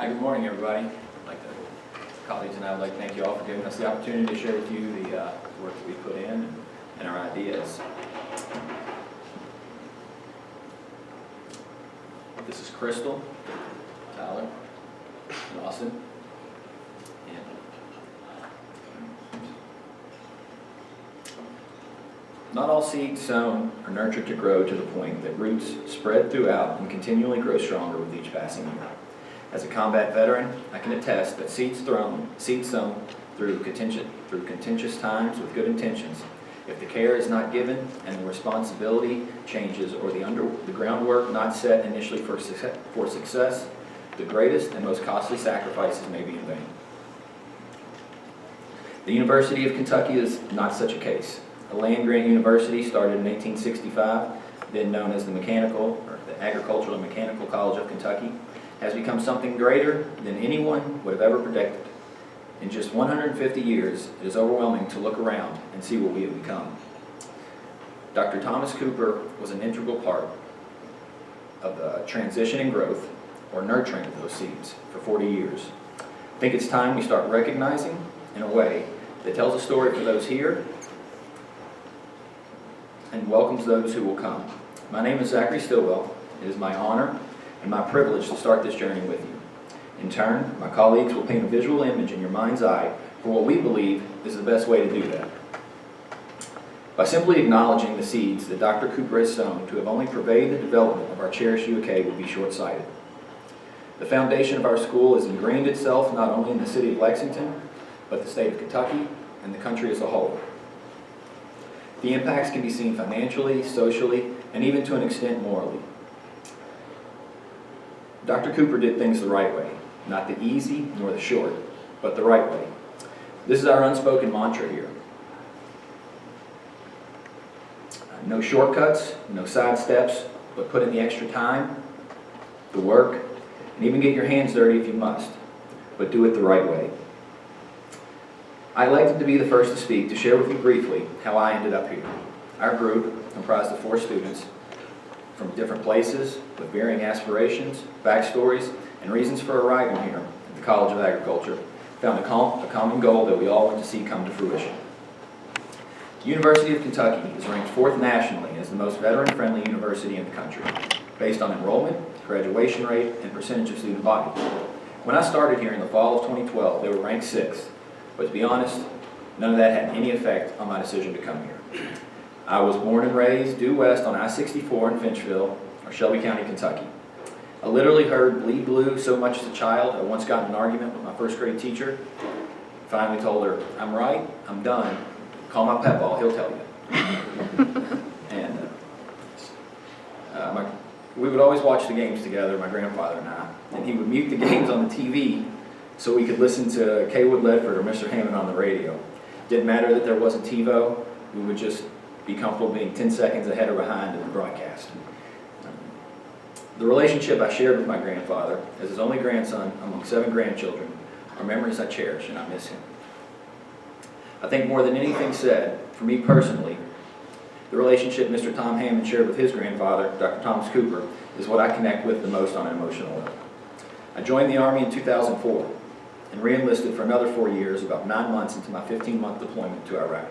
Good morning, everybody. Colleagues and I would like to thank you all for giving us the opportunity to share with you the work that we put in and our ideas. This is Krystal, Tyler, and Austin. Not all seeds sown are nurtured to grow to the point that roots spread throughout and continually grow stronger with each passing year. As a combat veteran, I can attest that seeds sown through contentious times with good intentions, if the care is not given and the responsibility changes or the groundwork not set initially for success, the greatest and most costly sacrifices may be in vain. The University of Kentucky is not such a case. A land-grant university started in 1865, then known as the Agricultural and Mechanical College of Kentucky, has become something greater than anyone would have ever predicted. In just 150 years, it is overwhelming to look around and see what we have become. Dr. Thomas Cooper was an integral part of the transition and growth, or nurturing of those seeds, for 40 years. I think it's time we start recognizing, in a way, that tells a story for those here and welcomes those who will come. My name is Stillwell. It is my honor and my privilege to start this journey with you. In turn, my colleagues will paint a visual image in your mind's eye for what we believe is the best way to do that. By simply acknowledging the seeds that Dr. Cooper has sown to have only pervaded the development of our cherished UK would be short-sighted. The foundation of our school has ingrained itself not only in the city of Lexington, but the state of Kentucky and the country as a whole. The impacts can be seen financially, socially, and even to an extent morally. Dr. Cooper did things the right way, not the easy nor the short, but the right way. This is our unspoken mantra here. No shortcuts, no side steps, but put in the extra time, the work, and even get your hands dirty if you must, but do it the right way. I elected to be the first to speak to share with you briefly how I ended up here. Our group, comprised of 4 students from different places with varying aspirations, backstories, and reasons for arriving here at the College of Agriculture, found a common goal that we all want to see come to fruition. The University of Kentucky is ranked 4th nationally as the most veteran-friendly university in the country, based on enrollment, graduation rate, and percentage of student body. When I started here in the fall of 2012, they were ranked 6th. But to be honest, none of that had any effect on my decision to come here. I was born and raised due west on I-64 in Finchville, or Shelby County, Kentucky. I literally heard bleed blue so much as a child, I once got in an argument with my 1st grade teacher. Finally told her, "I'm right, I'm done. Call my pep ball, he'll tell you." And we would always watch the games together, my grandfather and I, and he would mute the games on the TV so we could listen to Kaywood Ledford or Mr. Hammond on the radio. Didn't matter that there wasn't TiVo, we would just be comfortable being 10 seconds ahead or behind in the broadcast. The relationship I shared with my grandfather, as his only grandson among 7 grandchildren, are memories I cherish and I miss him. I think more than anything said, for me personally, the relationship Mr. Tom Hammond shared with his grandfather, Dr. Thomas Cooper, is what I connect with the most on an emotional level. I joined the Army in 2004 and re-enlisted for another 4 years, about 9 months into my 15-month deployment to Iraq.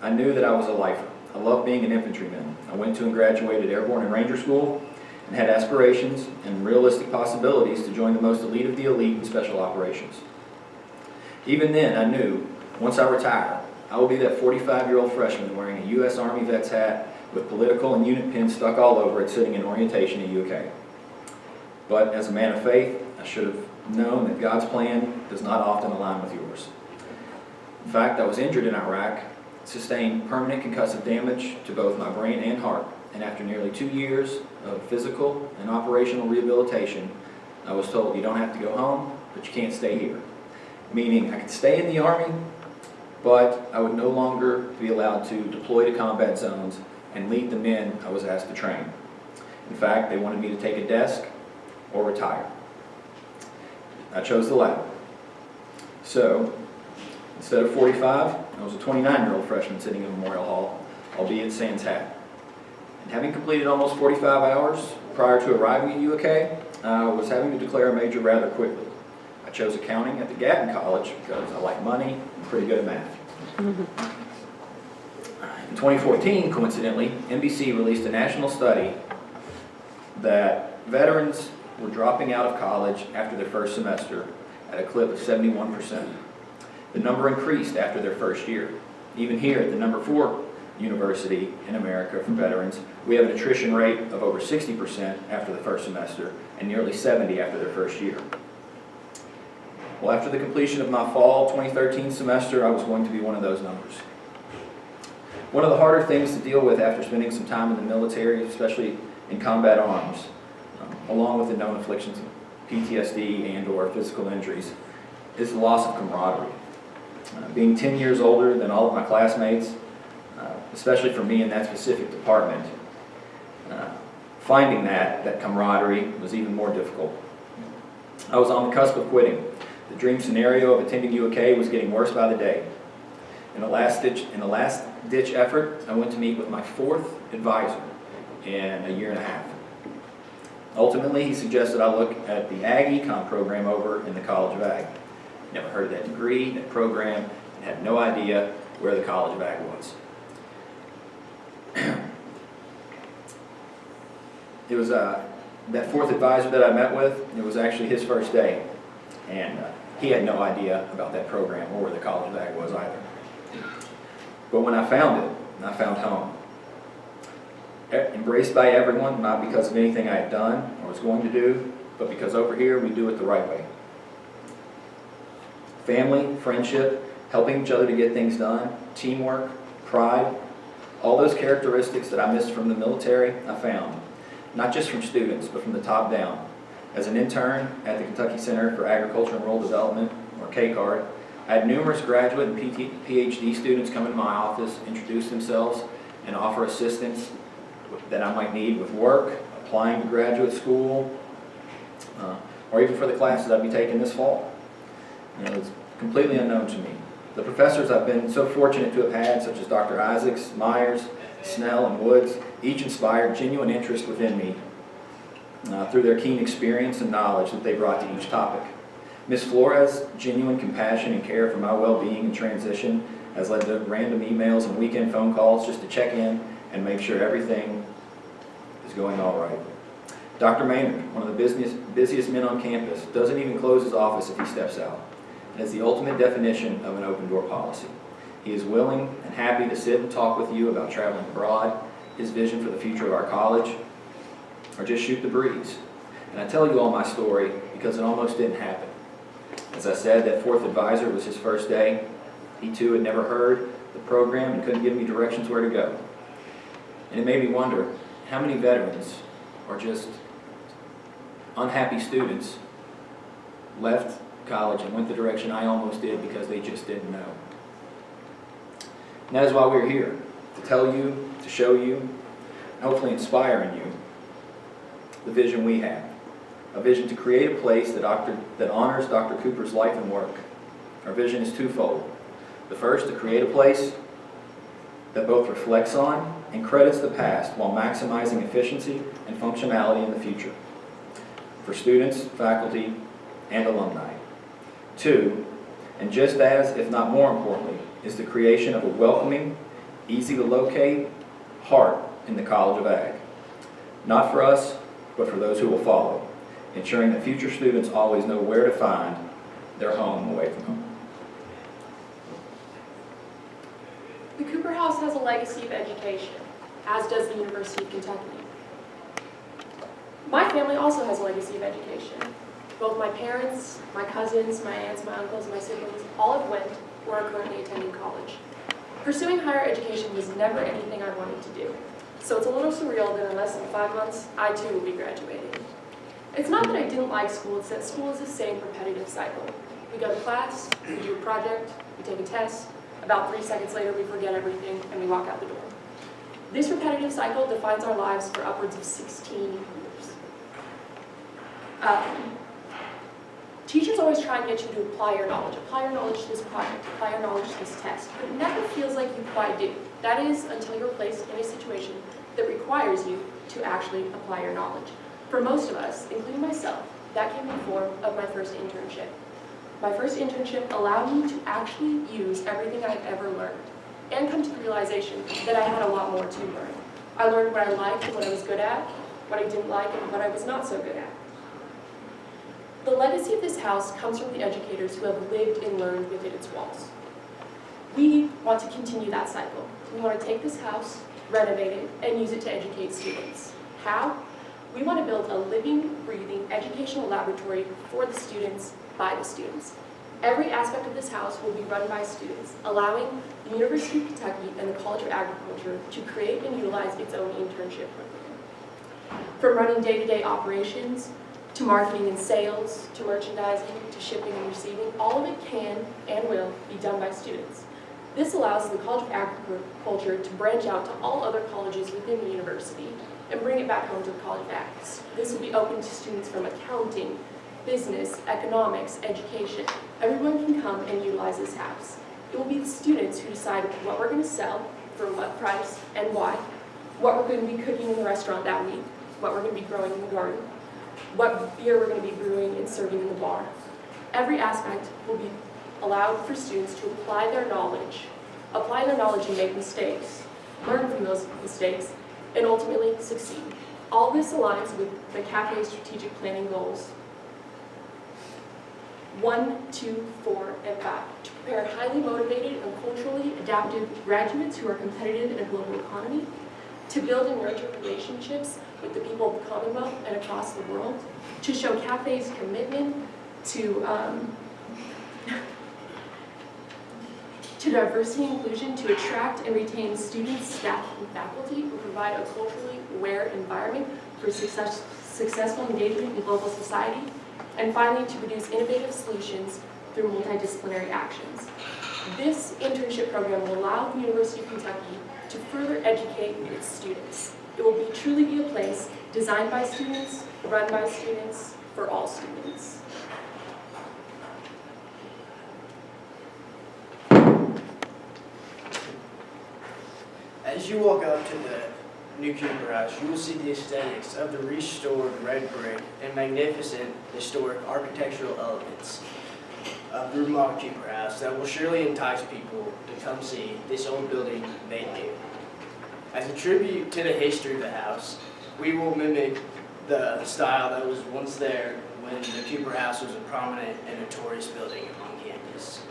I knew that I was a lifer. I loved being an infantryman. I went to and graduated Airborne and Ranger School and had aspirations and realistic possibilities to join the most elite of the elite in special operations. Even then, I knew, once I retire, I will be that 45-year-old freshman wearing a U.S. Army vet's hat with political and unit pins stuck all over it sitting in orientation at UK. But as a man of faith, I should have known that God's plan does not often align with yours. In fact, I was injured in Iraq, sustained permanent concussive damage to both my brain and heart, and after nearly 2 years of physical and operational rehabilitation, I was told you don't have to go home, but you can't stay here. Meaning I could stay in the Army, but I would no longer be allowed to deploy to combat zones and lead the men I was asked to train. In fact, they wanted me to take a desk or retire. I chose the latter. So, instead of 45, I was a 29-year-old freshman sitting in Memorial Hall, albeit sans hat. And having completed almost 45 hours prior to arriving at UAK, I was having to declare a major rather quickly. I chose accounting at the Gatton College because I like money and pretty good at math. In 2014, coincidentally, NBC released a national study that veterans were dropping out of college after their first semester at a clip of 71%. The number increased after their first year. Even here at the number 4 university in America for veterans, we have an attrition rate of over 60% after the first semester and nearly 70% after their first year. Well, after the completion of my fall 2013 semester, I was going to be one of those numbers. One of the harder things to deal with after spending some time in the military, especially in combat arms, along with the known afflictions of PTSD and/or physical injuries, is the loss of camaraderie. Being 10 years older than all of my classmates, especially for me in that specific department, finding that camaraderie was even more difficult. I was on the cusp of quitting. The dream scenario of attending UAK was getting worse by the day. In the last ditch effort, I went to meet with my 4th advisor in a year and a half. Ultimately, he suggested I look at the Ag Econ program over in the College of Ag. Never heard of that degree, that program, and had no idea where the College of Ag was. It was that 4th advisor that I met with, it was actually his first day, and he had no idea about that program or where the College of Ag was either. But when I found it, I found home. Embraced by everyone, not because of anything I had done or was going to do, but because over here we do it the right way. Family, friendship, helping each other to get things done, teamwork, pride, all those characteristics that I missed from the military, I found. Not just from students, but from the top down. As an intern at the Kentucky Center for Agriculture and Rural Development, or KCARD, I had numerous graduate and PhD students come into my office, introduce themselves, and offer assistance that I might need with work, applying to graduate school, or even for the classes I'd be taking this fall. It's completely unknown to me. The professors I've been so fortunate to have had, such as Dr. Isaacs, Myers, Snell, and Woods, each inspired genuine interest within me through their keen experience and knowledge that they brought to each topic. Ms. Flores' genuine compassion and care for my well-being and transition has led to random emails and weekend phone calls just to check in and make sure everything is going all right. Dr. Maynard, one of the busiest men on campus, doesn't even close his office if he steps out. It is the ultimate definition of an open-door policy. He is willing and happy to sit and talk with you about traveling abroad, his vision for the future of our college, or just shoot the breeze. And I tell you all my story because it almost didn't happen. As I said, that 4th advisor was his first day. He too had never heard the program and couldn't give me directions where to go. And it made me wonder how many veterans or just unhappy students left college and went the direction I almost did because they just didn't know. And that is why we're here, to tell you, to show you, and hopefully inspire in you the vision we have. A vision to create a place that honors Dr. Cooper's life and work. Our vision is twofold. The first, to create a place that both reflects on and credits the past while maximizing efficiency and functionality in the future for students, faculty, and alumni. 2, and just as, if not more importantly, is the creation of a welcoming, easy to locate heart in the College of Ag. Not for us, but for those who will follow, ensuring that future students always know where to find their home away from home. The Cooper House has a legacy of education, as does the University of Kentucky. My family also has a legacy of education. Both my parents, my cousins, my aunts, my uncles, and my siblings all have went or are currently attending college. Pursuing higher education was never anything I wanted to do, so it's a little surreal that in less than 5 months, I too will be graduating. It's not that I didn't like school, it's that school is the same repetitive cycle. We go to class, we do a project, we take a test, about 3 seconds later we forget everything and we walk out the door. This repetitive cycle defines our lives for upwards of 16 years. Teachers always try and get you to apply your knowledge to this project, apply your knowledge to this test, but it never feels like you quite do. That is until you're placed in a situation that requires you to actually apply your knowledge. For most of us, including myself, that came in the form of my first internship. My first internship allowed me to actually use everything I've ever learned and come to the realization that I had a lot more to learn. I learned what I liked and what I was good at, what I didn't like and what I was not so good at. The legacy of this house comes from the educators who have lived and learned within its walls. We want to continue that cycle. We want to take this house, renovate it, and use it to educate students. How? We want to build a living, breathing educational laboratory for the students, by the students. Every aspect of this house will be run by students, allowing the University of Kentucky and the College of Agriculture to create and utilize its own internship program. From running day-to-day operations, to marketing and sales, to merchandising, to shipping and receiving, all of it can and will be done by students. This allows the College of Agriculture to branch out to all other colleges within the university and bring it back home to the College of Ag. This will be open to students from accounting, business, economics, education. Everyone can come and utilize this house. It will be the students who decide what we're going to sell, for what price, and why, what we're going to be cooking in the restaurant that week, what we're going to be growing in the garden, what beer we're going to be brewing and serving in the bar. Every aspect will be allowed for students to apply their knowledge and make mistakes, learn from those mistakes, and ultimately succeed. All this aligns with the CAFE strategic planning goals 1, 2, 4, and 5, to prepare highly motivated and culturally adaptive graduates who are competitive in a global economy, to build and nurture relationships with the people of the Commonwealth and across the world, to show CAFE's commitment to diversity and inclusion, to attract and retain students, staff, and faculty, who provide a culturally aware environment for successful engagement in global society, and finally, to produce innovative solutions through multidisciplinary actions. This internship program will allow the University of Kentucky to further educate its students. It will truly be a place designed by students, run by students, for all students. As you walk up to the new Cooper House, you will see the aesthetics of the restored red brick and magnificent historic architectural elements of the remodeled Cooper House that will surely entice people to come see this old building made new. As a tribute to the history of the house, we will mimic the style that was once there when the Cooper House was a prominent and notorious building on campus.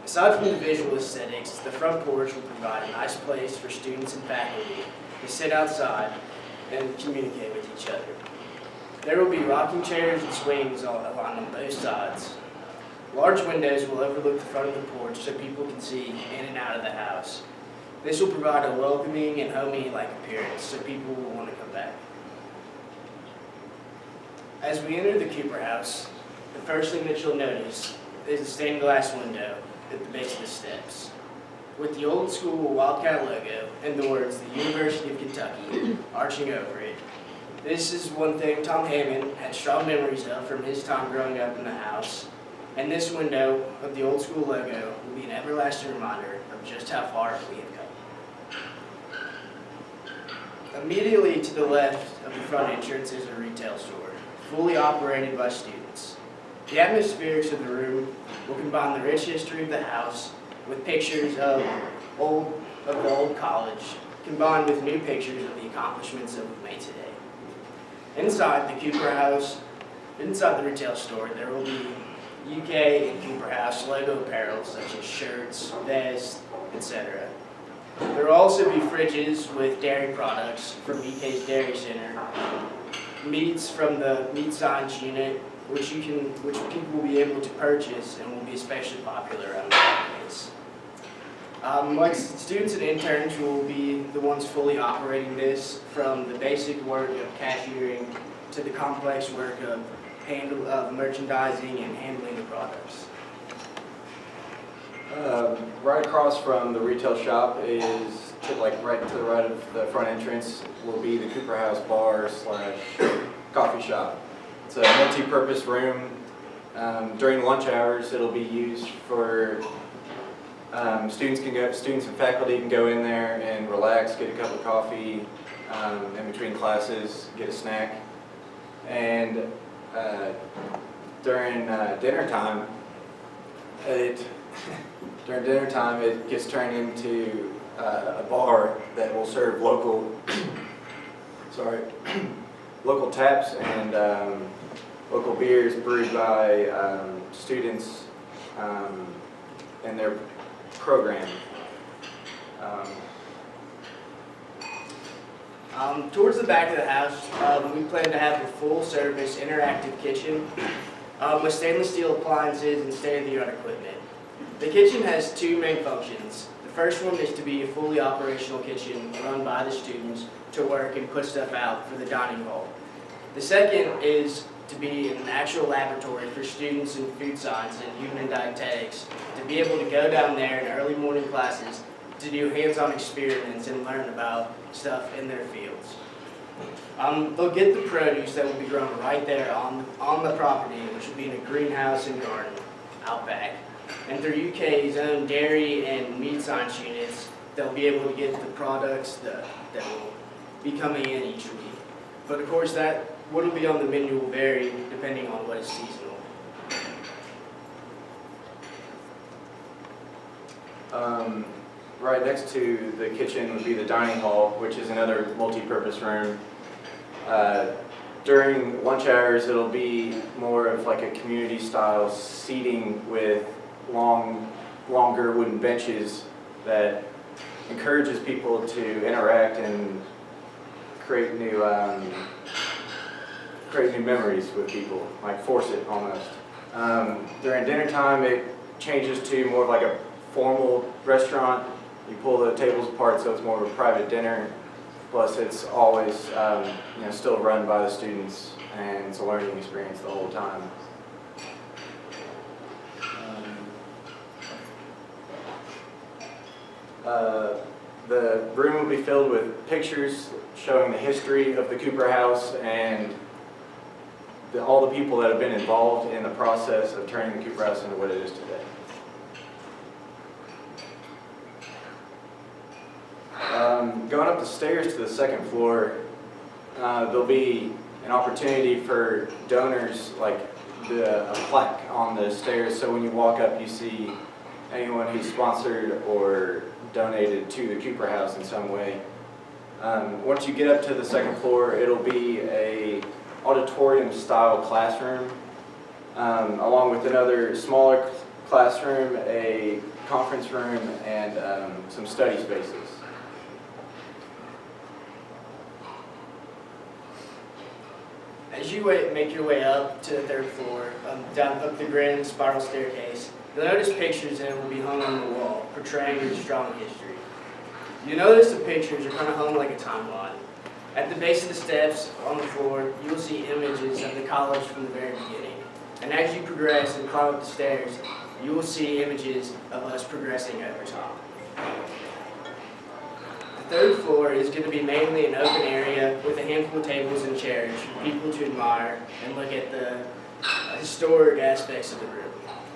Aside from the visual aesthetics, the front porch will provide a nice place for students and faculty to sit outside and communicate with each other. There will be rocking chairs and swings along both sides. Large windows will overlook the front of the porch so people can see in and out of the house. This will provide a welcoming and homey-like appearance so people will want to come back. As we enter the Cooper House, the first thing that you'll notice is a stained glass window at the base of the steps, with the old school Wildcat logo and the words, "The University of Kentucky," arching over it. This is one thing Tom Hammond had strong memories of from his time growing up in the house, and this window of the old school logo will be an everlasting reminder of just how far we have come. Immediately to the left of the front entrance is a retail store, fully operated by students. The atmospherics of the room will combine the rich history of the house with pictures of the old college, combined with new pictures of the accomplishments that we've made today. Inside the Cooper House, inside the retail store, there will be UK and Cooper House logo apparel such as shirts, vests, etc. There will also be fridges with dairy products from UK's Dairy Center, meats from the meat science unit, which people will be able to purchase and will be especially popular around the holidays. Like students and interns will be the ones fully operating this, from the basic work of cashiering to the complex work of merchandising and handling the products. Right across from the retail shop is, right to the right of the front entrance, will be the Cooper House bar / coffee shop. It's a multi-purpose room. During lunch hours, it'll be used for students and faculty can go in there and relax, get a cup of coffee in between classes, get a snack. And during dinner time, it gets turned into a bar that will serve local, local taps and local beers brewed by students in their program. Towards the back of the house, we plan to have a full-service interactive kitchen with stainless steel appliances and state-of-the-art equipment. The kitchen has two main functions. The first one is to be a fully operational kitchen run by the students to work and put stuff out for the dining hall. The second is to be an actual laboratory for students in food science and human and dietetics to be able to go down there in early morning classes to do hands-on experiments and learn about stuff in their fields. They'll get the produce that will be grown right there on the property, which will be in a greenhouse and garden out back. And through UK's own dairy and meat science units, they'll be able to get the products that will be coming in each week. But of course, what will be on the menu will vary depending on what is seasonal. Right next to the kitchen would be the dining hall, which is another multi-purpose room. During lunch hours, it'll be more of like a community-style seating with longer wooden benches that encourages people to interact and create new memories with people, like force it almost. During dinner time, it changes to more of like a formal restaurant. You pull the tables apart so it's more of a private dinner. Plus, it's always still run by the students, and it's a learning experience the whole time. The room will be filled with pictures showing the history of the Cooper House and all the people that have been involved in the process of turning the Cooper House into what it is today. Going up the stairs to the second floor, there'll be an opportunity for donors, like a plaque on the stairs, so when you walk up you see anyone who's sponsored or donated to the Cooper House in some way. Once you get up to the second floor, it'll be a auditorium-style classroom, along with another smaller classroom, a conference room, and some study spaces. As you make your way up to the third floor, down up the grand spiral staircase, you'll notice pictures that will be hung on the wall, portraying your strong history. You'll notice the pictures are kind of hung like a timeline. At the base of the steps on the floor, you will see images of the college from the very beginning. And as you progress and climb up the stairs, you will see images of us progressing over time. The third floor is going to be mainly an open area with a handful of tables and chairs for people to admire and look at the historic aspects of the room.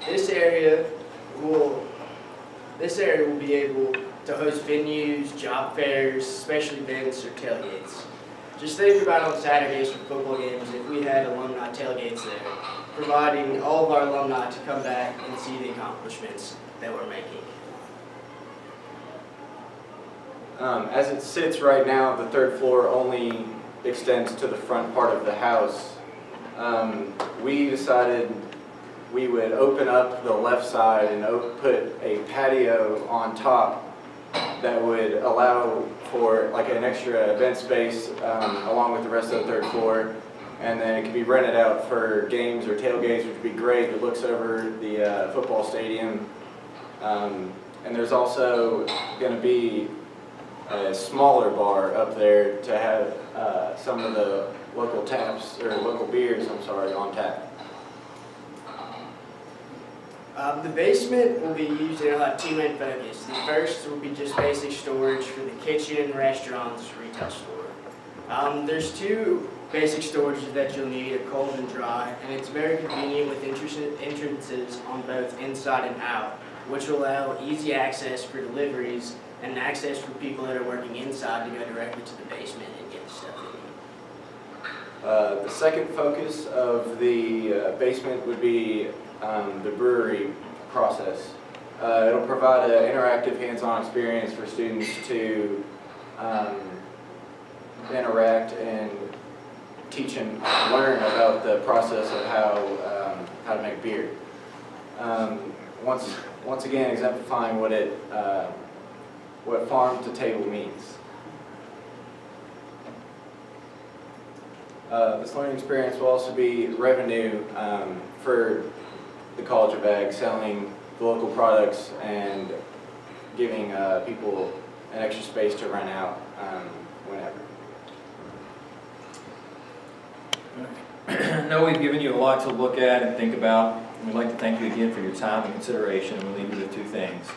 This area will be able to host venues, job fairs, special events, or tailgates. Just think about on Saturdays for football games if we had alumni tailgates there, providing all of our alumni to come back and see the accomplishments that we're making. As it sits right now, the third floor only extends to the front part of the house. We decided we would open up the left side and put a patio on top that would allow for like an extra event space along with the rest of the third floor, and then it could be rented out for games or tailgates, which would be great. It looks over the football stadium, and there's also going to be a smaller bar up there to have some of the local taps, or local beers, on tap. The basement will be used in two main focus. The first will be just basic storage for the kitchen, restaurants, retail store. There's two basic storages that you'll need, a cold and dry, and it's very convenient with entrances on both inside and out, which will allow easy access for deliveries and access for people that are working inside to go directly to the basement and get the stuff they need. The second focus of the basement would be the brewery process. It'll provide an interactive, hands-on experience for students to interact and teach and learn about the process of how to make beer. Once again, exemplifying what farm to table means. This learning experience will also be revenue for the College of Ag, selling the local products and giving people an extra space to rent out whenever. I know we've given you a lot to look at and think about. We'd like to thank you again for your time and consideration, and we'll leave you with two things.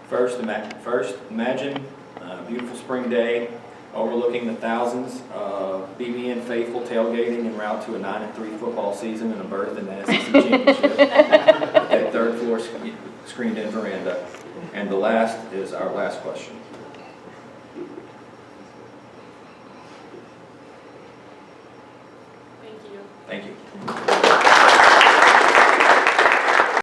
First, imagine a beautiful spring day overlooking the thousands of BBN faithful tailgating en route to a 9-3 football season and a berth in the SEC championship. That third floor screened-in veranda. And the last is our last question. Thank you. Thank you.